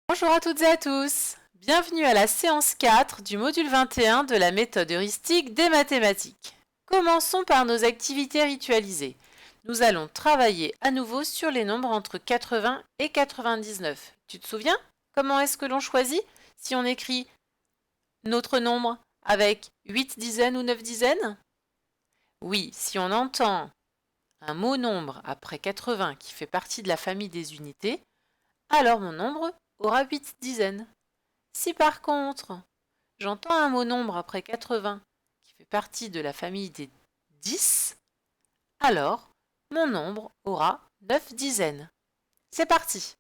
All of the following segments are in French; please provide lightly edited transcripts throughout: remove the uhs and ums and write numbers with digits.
Bonjour à toutes et à tous. Bienvenue à la séance 4 du module 21 de la méthode heuristique des mathématiques. Commençons par nos activités ritualisées. Nous allons travailler à nouveau sur les nombres entre 80 et 99. Tu te souviens? Comment est-ce que l'on choisit si on écrit notre nombre avec 8 dizaines ou 9 dizaines? Oui, si on entend un mot nombre après 80 qui fait partie de la famille des unités, alors mon nombre aura 8 dizaines. Si par contre, j'entends un mot nombre après 80 qui fait partie de la famille des 10, alors mon nombre aura 9 dizaines. C'est parti.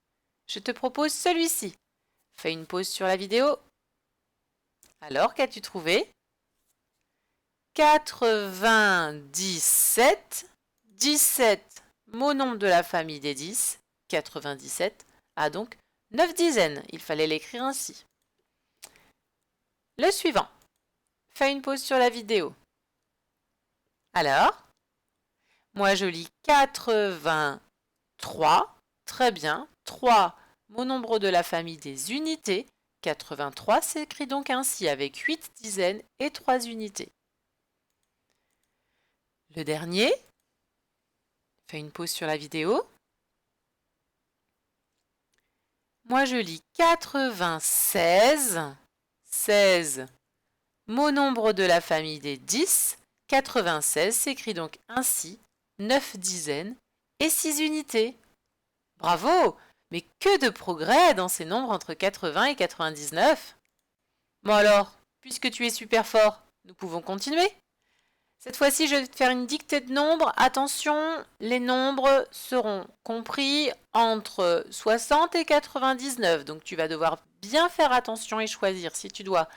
Je te propose celui-ci. Fais une pause sur la vidéo. Alors, qu'as-tu trouvé? 97. 17, mot nombre de la famille des 10. 97 a donc 9 dizaines. Il fallait l'écrire ainsi. Le suivant. Fais une pause sur la vidéo. Alors, moi je lis 83. Très bien. 3, mot nombre de la famille des unités. 83 s'écrit donc ainsi avec 8 dizaines et 3 unités. Le dernier. Fais une pause sur la vidéo. Moi je lis 96. 16, mot nombre de la famille des 10. 96 s'écrit donc ainsi 9 dizaines et 6 unités. Bravo! Mais que de progrès dans ces nombres entre 80 et 99! Bon alors, puisque tu es super fort, nous pouvons continuer. Cette fois-ci, je vais te faire une dictée de nombres. Attention, les nombres seront compris entre 60 et 99. Donc tu vas devoir bien faire attention et choisir si tu dois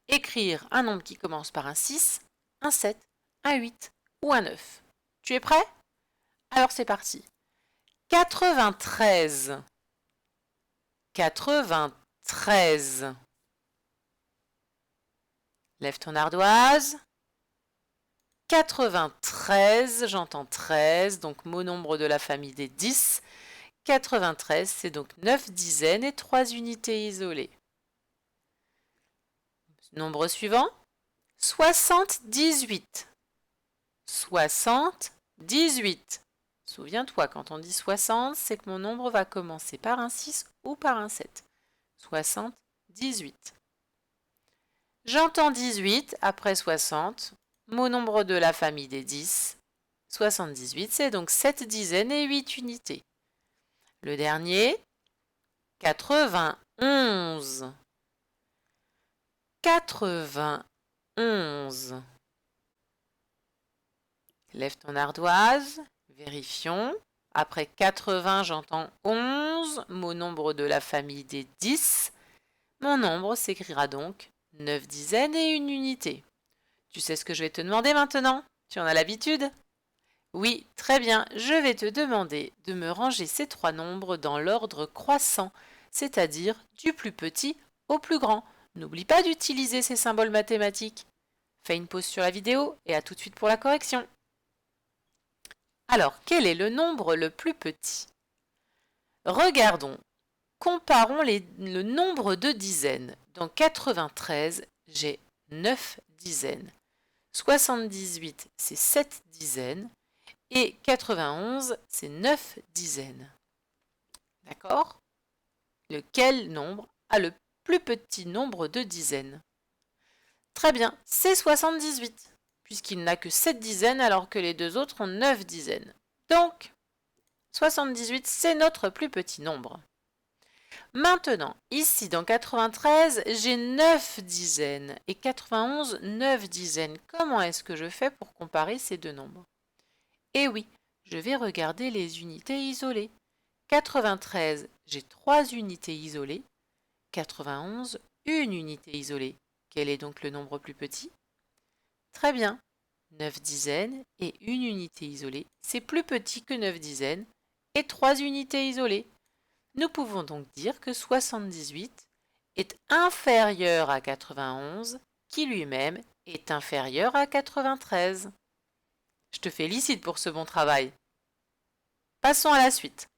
écrire un nombre qui commence par un 6, un 7, un 8 ou un 9. Tu es prêt? Alors c'est parti. 93. 93. Lève ton ardoise. 93, j'entends 13, donc mot nombre de la famille des 10. 93, c'est donc 9 dizaines et 3 unités isolées. Nombre suivant, 78. 78. Souviens-toi, quand on dit 60, c'est que mon nombre va commencer par un 6 ou par un 7. 78. J'entends 18 après 60, mot nombre de la famille des 10. 78, c'est donc 7 dizaines et 8 unités. Le dernier, 91. 91. Lève ton ardoise, vérifions. Après 80, j'entends 11, mot nombre de la famille des 10. Mon nombre s'écrira donc 9 dizaines et une unité. Tu sais ce que je vais te demander maintenant? Tu en as l'habitude? Oui, très bien, je vais te demander de me ranger ces trois nombres dans l'ordre croissant, c'est-à-dire du plus petit au plus grand. N'oublie pas d'utiliser ces symboles mathématiques. Fais une pause sur la vidéo et à tout de suite pour la correction. Alors, quel est le nombre le plus petit? Regardons, comparons le nombre de dizaines. Dans 93, j'ai 9 dizaines. 78, c'est 7 dizaines. Et 91, c'est 9 dizaines. D'accord? Lequel nombre a le plus petit nombre de dizaines? Très bien, c'est 78, puisqu'il n'a que 7 dizaines alors que les deux autres ont 9 dizaines. Donc, 78, c'est notre plus petit nombre. Maintenant, ici dans 93, j'ai 9 dizaines et 91, 9 dizaines. Comment est-ce que je fais pour comparer ces deux nombres? Eh oui, je vais regarder les unités isolées. 93, j'ai 3 unités isolées. 91, une unité isolée. Quel est donc le nombre plus petit? Très bien, 9 dizaines et une unité isolée, c'est plus petit que 9 dizaines et 3 unités isolées. Nous pouvons donc dire que 78 est inférieur à 91, qui lui-même est inférieur à 93. Je te félicite pour ce bon travail. Passons à la suite.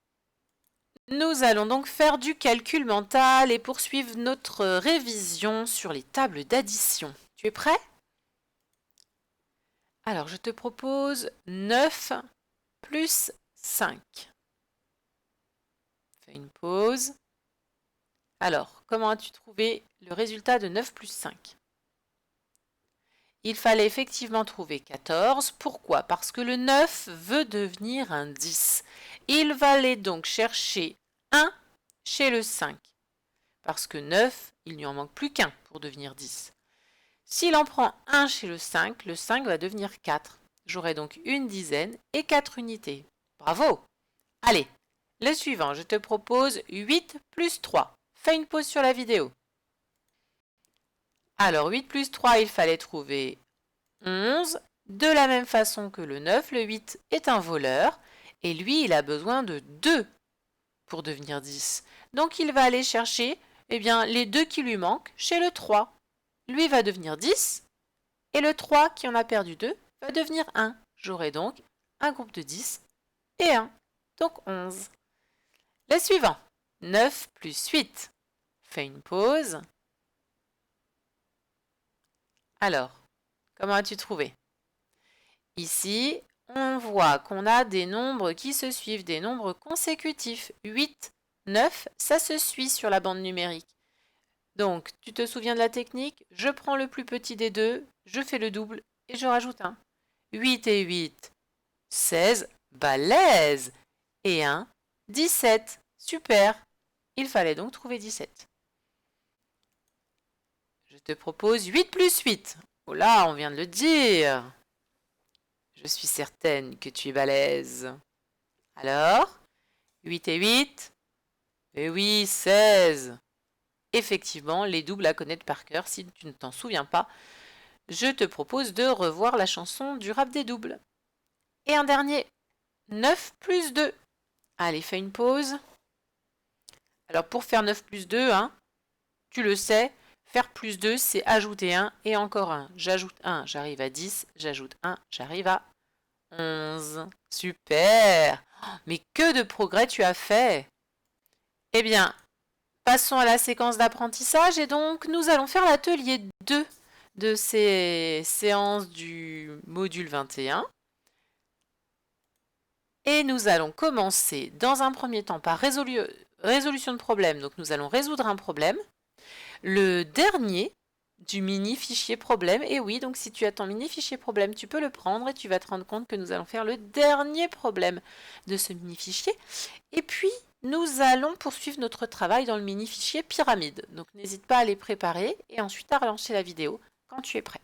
Nous allons donc faire du calcul mental et poursuivre notre révision sur les tables d'addition. Tu es prêt? Alors, je te propose 9 plus 5. Fais une pause. Alors, comment as-tu trouvé le résultat de 9 plus 5? Il fallait effectivement trouver 14. Pourquoi? Parce que le 9 veut devenir un 10. Il fallait donc chercher 1 chez le 5. Parce que 9, il n'y en manque plus qu'un pour devenir 10. S'il en prend 1 chez le 5 va devenir 4. J'aurai donc une dizaine et 4 unités. Bravo! Allez, le suivant, je te propose 8 plus 3. Fais une pause sur la vidéo. Alors, 8 plus 3, il fallait trouver 11. De la même façon que le 9, le 8 est un voleur. Et lui, il a besoin de 2 pour devenir 10. Donc, il va aller chercher les 2 qui lui manquent chez le 3. Lui va devenir 10. Et le 3 qui en a perdu 2 va devenir 1. J'aurai donc un groupe de 10 et 1. Donc 11. Le suivant. 9 plus 8. Fais une pause. Alors, comment as-tu trouvé? Ici, on voit qu'on a des nombres qui se suivent, des nombres consécutifs. 8, 9, ça se suit sur la bande numérique. Donc, tu te souviens de la technique? Je prends le plus petit des deux, je fais le double et je rajoute 1. 8 et 8, 16, balèze! Et 1, 17, super! Il fallait donc trouver 17. Je te propose 8 plus 8. Oh là, on vient de le dire. Je suis certaine que tu es balèze. Alors, 8 et 8? Eh oui, 16. Effectivement, les doubles à connaître par cœur, si tu ne t'en souviens pas, je te propose de revoir la chanson du rap des doubles. Et un dernier, 9 plus 2. Allez, fais une pause. Alors pour faire 9 plus 2, tu le sais, faire plus 2, c'est ajouter 1 et encore 1. J'ajoute 1, j'arrive à 10. J'ajoute 1, j'arrive à 11. Super! Mais que de progrès tu as fait! Eh bien, passons à la séquence d'apprentissage et donc nous allons faire l'atelier 2 de ces séances du module 21. Et nous allons commencer dans un premier temps par résolution de problème. Donc nous allons résoudre un problème. Le dernier du mini fichier problème. Et oui, donc si tu as ton mini fichier problème, tu peux le prendre et tu vas te rendre compte que nous allons faire le dernier problème de ce mini fichier. Et puis, nous allons poursuivre notre travail dans le mini fichier pyramide. Donc n'hésite pas à les préparer et ensuite à relancer la vidéo quand tu es prêt.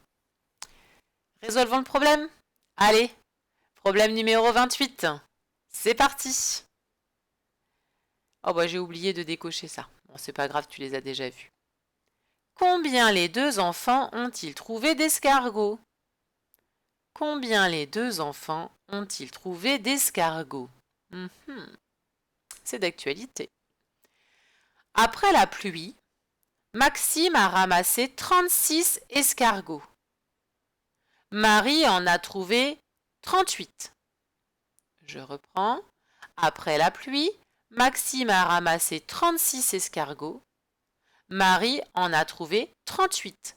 Résolvons le problème. Allez, problème numéro 28. C'est parti. Oh bah j'ai oublié de décocher ça. Bon, c'est pas grave, tu les as déjà vus. Combien les deux enfants ont-ils trouvé d'escargots? Combien les deux enfants ont-ils trouvé d'escargots? C'est d'actualité. Après la pluie, Maxime a ramassé 36 escargots. Marie en a trouvé 38. Je reprends. Après la pluie, Maxime a ramassé 36 escargots. Marie en a trouvé 38.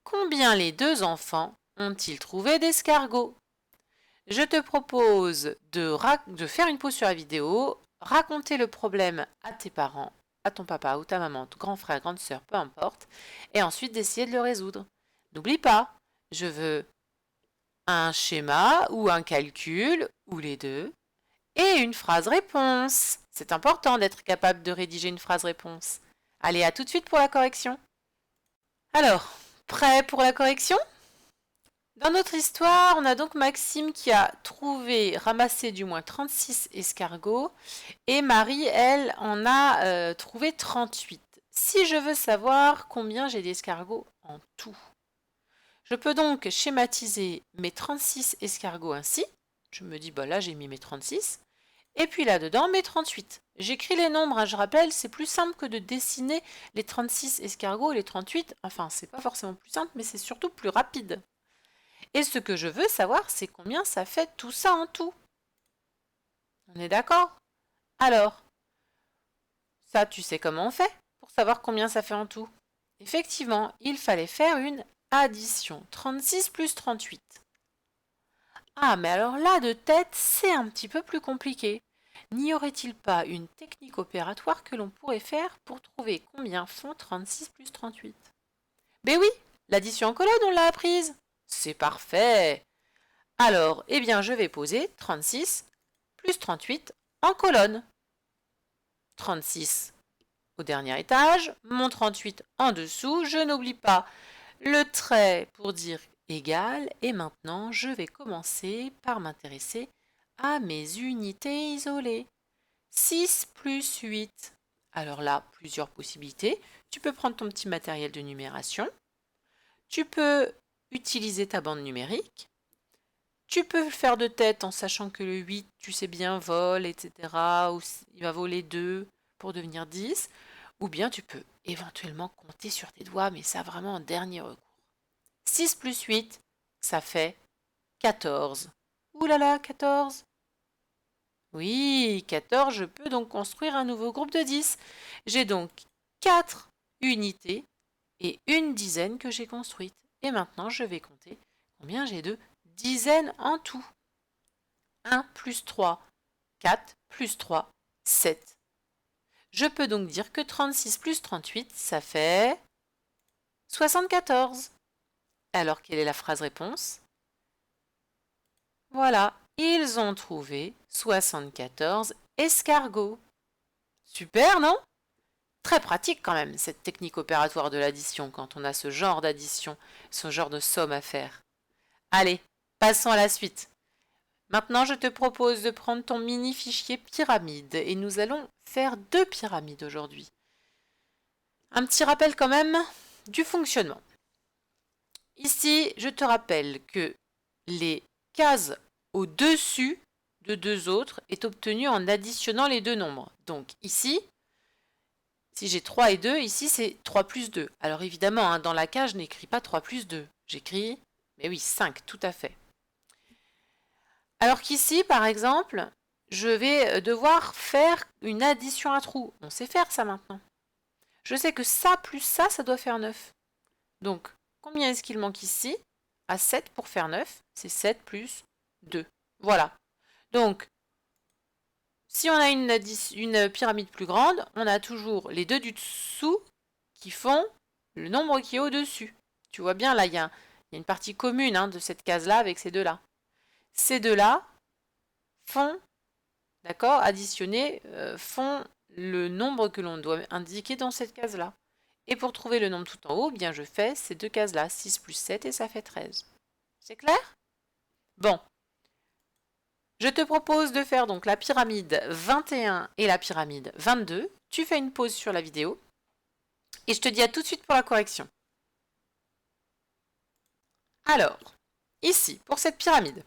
Combien les deux enfants ont-ils trouvé d'escargots? Je te propose de faire une pause sur la vidéo, raconter le problème à tes parents, à ton papa ou ta maman, ton grand frère, grande sœur, peu importe, et ensuite d'essayer de le résoudre. N'oublie pas, je veux un schéma ou un calcul, ou les deux, et une phrase réponse. C'est important d'être capable de rédiger une phrase réponse. Allez, à tout de suite pour la correction. Alors, prêt pour la correction? Dans notre histoire, on a donc Maxime qui a ramassé du moins 36 escargots et Marie, elle, en a trouvé 38. Si je veux savoir combien j'ai d'escargots en tout, je peux donc schématiser mes 36 escargots ainsi. Je me dis, bah là j'ai mis mes 36. Et puis là-dedans, mes 38. J'écris les nombres, je rappelle, c'est plus simple que de dessiner les 36 escargots et les 38. Enfin, c'est pas forcément plus simple, mais c'est surtout plus rapide. Et ce que je veux savoir, c'est combien ça fait tout ça en tout. On est d'accord? Alors, Ça, tu sais comment on fait pour savoir combien ça fait en tout? Effectivement, il fallait faire une addition. 36 plus 38. Ah, mais alors là, de tête, c'est un petit peu plus compliqué. N'y aurait-il pas une technique opératoire que l'on pourrait faire pour trouver combien font 36 plus 38? Ben oui, l'addition en colonne, on l'a apprise. C'est parfait. Alors, eh bien, je vais poser 36 plus 38 en colonne. 36 au dernier étage, mon 38 en dessous. Je n'oublie pas le trait pour dire égal. Et maintenant, je vais commencer par m'intéresser à mes unités isolées. 6 plus 8. Alors là, plusieurs possibilités. Tu peux prendre ton petit matériel de numération. Tu peux utiliser ta bande numérique. Tu peux le faire de tête en sachant que le 8, tu sais bien, vole, etc. Ou il va voler 2 pour devenir 10. Ou bien tu peux éventuellement compter sur tes doigts, mais ça vraiment en dernier recours. 6 plus 8, ça fait 14. Ouh là là, 14. Oui, 14, je peux donc construire un nouveau groupe de 10. J'ai donc 4 unités et une dizaine que j'ai construites. Et maintenant, je vais compter combien j'ai de dizaines en tout. 1 plus 3, 4 plus 3, 7. Je peux donc dire que 36 plus 38, ça fait 74. Alors, quelle est la phrase réponse? Voilà, ils ont trouvé 74 escargots. Super, non? Très pratique quand même, cette technique opératoire de l'addition, quand on a ce genre d'addition, ce genre de somme à faire. Allez, passons à la suite. Maintenant, je te propose de prendre ton mini fichier pyramide et nous allons faire 2 pyramides aujourd'hui. Un petit rappel quand même du fonctionnement. Ici, je te rappelle que les cases au-dessus de deux autres est obtenue en additionnant les deux nombres. Donc ici, si j'ai 3 et 2, ici c'est 3 plus 2. Alors évidemment, dans la case, je n'écris pas 3 plus 2. J'écris, mais oui, 5, tout à fait. Alors qu'ici, par exemple, je vais devoir faire une addition à trous. On sait faire ça maintenant. Je sais que ça plus ça doit faire 9. Donc, combien est-ce qu'il manque ici? À 7 pour faire 9, c'est 7 plus 2. Voilà. Donc, si on a une pyramide plus grande, on a toujours les deux du dessous qui font le nombre qui est au-dessus. Tu vois bien, là, il y a une partie commune de cette case-là avec ces deux-là. Ces deux-là font, d'accord, additionnés, font le nombre que l'on doit indiquer dans cette case-là. Et pour trouver le nombre tout en haut, bien je fais ces deux cases-là, 6 plus 7 et ça fait 13. C'est clair? Bon. Je te propose de faire donc la pyramide 21 et la pyramide 22. Tu fais une pause sur la vidéo et je te dis à tout de suite pour la correction. Alors, ici, pour cette pyramide,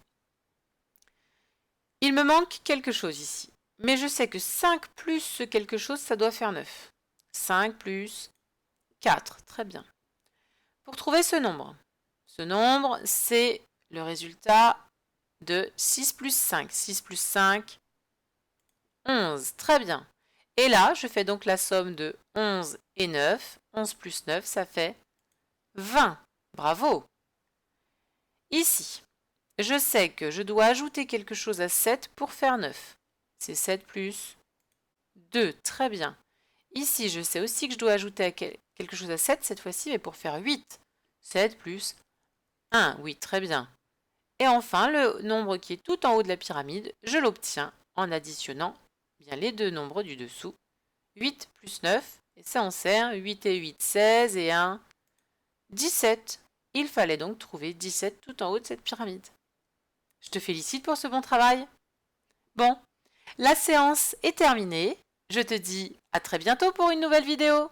il me manque quelque chose ici. Mais je sais que 5 plus ce quelque chose, ça doit faire 9. 5 plus 4, très bien. Pour trouver ce nombre, c'est le résultat de 6 plus 5. 6 plus 5, 11. Très bien. Et là, je fais donc la somme de 11 et 9. 11 plus 9, ça fait 20. Bravo. Ici, je sais que je dois ajouter quelque chose à 7 pour faire 9. C'est 7 plus 2. Très bien. Ici, je sais aussi que je dois ajouter quelque chose à 7 cette fois-ci, mais pour faire 8. 7 plus 1. Oui, très bien. Et enfin, le nombre qui est tout en haut de la pyramide, je l'obtiens en additionnant bien les deux nombres du dessous. 8 plus 9, et ça on sert. 8 et 8, 16 et 1, 17. Il fallait donc trouver 17 tout en haut de cette pyramide. Je te félicite pour ce bon travail. Bon, la séance est terminée. Je te dis à très bientôt pour une nouvelle vidéo.